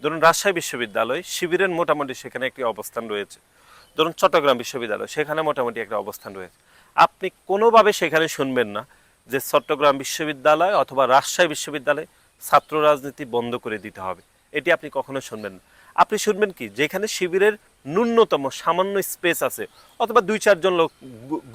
ধরুন রাজশাহী বিশ্ববিদ্যালয় শিবিরের মোটামুটি সেখানে একটি অবস্থান রয়েছে, ধরুন চট্টগ্রাম বিশ্ববিদ্যালয় সেখানে মোটামুটি একটা অবস্থান রয়েছে। আপনি কোনোভাবে সেখানে শুনবেন না যে চট্টগ্রাম বিশ্ববিদ্যালয় অথবা রাজশাহী বিশ্ববিদ্যালয়ে ছাত্র রাজনীতি বন্ধ করে দিতে হবে, এটি আপনি কখনো শুনবেন না। আপনি শুনবেন কি, যেখানে শিবিরের ন্যূনতম সামান্য স্পেস আছে অথবা 2-4 জন লোক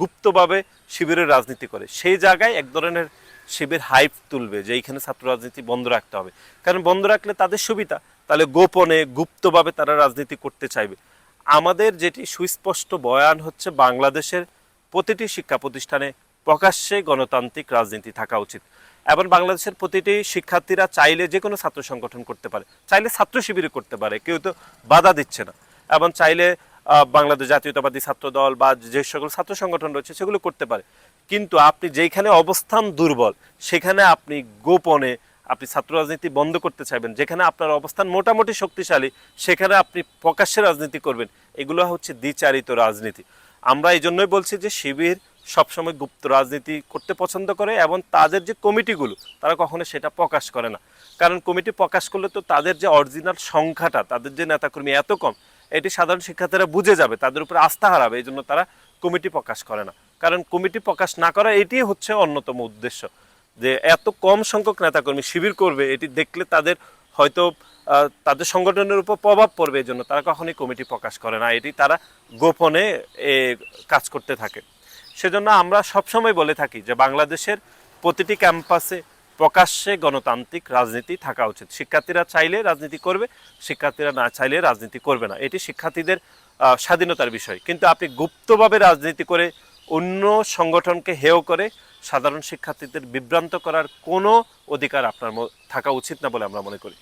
গুপ্তভাবে শিবিরের রাজনীতি করে, সেই জায়গায় এক ধরনের শিবির হাইপ তুলবে যে এইখানে ছাত্র রাজনীতি বন্ধ রাখতে হবে। কারণ বন্ধ রাখলে তাদের সুবিধা, তাহলে গোপনে গুপ্তভাবে তারা রাজনীতি করতে চাইবে। আমাদের যেটি সুস্পষ্ট বয়ান হচ্ছে, বাংলাদেশের প্রতিটি শিক্ষা প্রতিষ্ঠানে প্রকাশ্যে গণতান্ত্রিক রাজনীতি থাকা উচিত এবং বাংলাদেশের প্রতিটি শিক্ষার্থীরা চাইলে যে কোনো ছাত্র সংগঠন করতে পারে, চাইলে ছাত্র শিবির করতে পারে, কেউ তো বাধা দিচ্ছে না। এবং চাইলে বাংলাদেশ জাতীয়তাবাদী ছাত্র দল বা যে সকল ছাত্র সংগঠন রয়েছে সেগুলো করতে পারে। কিন্তু আপনি যেখানে অবস্থান দুর্বল সেখানে আপনি গোপনে আপনি ছাত্র রাজনীতি বন্ধ করতে চাইবেন, যেখানে আপনার অবস্থান মোটামুটি শক্তিশালী সেখানে আপনি প্রকাশ্যে রাজনীতি করবেন, এগুলো হচ্ছে দ্বিচারিত রাজনীতি। আমরা এই জন্যই বলছি যে শিবির সবসময় গুপ্ত রাজনীতি করতে পছন্দ করে এবং তাদের যে কমিটিগুলো তারা কখনো সেটা প্রকাশ করে না। কারণ কমিটি প্রকাশ করলে তো তাদের যে অরিজিনাল সংখ্যাটা, তাদের যে নেতাকর্মী এত কম, এটি সাধারণ শিক্ষার্থীরা বুঝে যাবে, তাদের উপরে আস্থা হারাবে, এই জন্য তারা কমিটি প্রকাশ করে না। কারণ কমিটি প্রকাশ না করা এটি হচ্ছে অন্যতম উদ্দেশ্য, যে এত কম সংখ্যক নেতাকর্মী শিবির করবে এটি দেখলে তাদের হয়তো তাদের সংগঠনের উপর প্রভাব পড়বে, এই জন্য তারা কখনোই কমিটি প্রকাশ করে না, এটি তারা গোপনে কাজ করতে থাকে। সেজন্য আমরা সবসময় বলে থাকি যে বাংলাদেশের প্রতিটি ক্যাম্পাসে প্রকাশ্যে গণতান্ত্রিক রাজনীতি থাকা উচিত। শিক্ষার্থীরা চাইলে রাজনীতি করবে, শিক্ষার্থীরা না চাইলে রাজনীতি করবে না, এটি শিক্ষার্থীদের স্বাধীনতার বিষয়। কিন্তু আপনি গুপ্তভাবে রাজনীতি করে অন্য সংগঠনকে হেয় করে সাধারণ শিক্ষার্থীদের বিভ্রান্ত করার কোনো অধিকার আপনার থাকা উচিত না বলে আমরা মনে করি।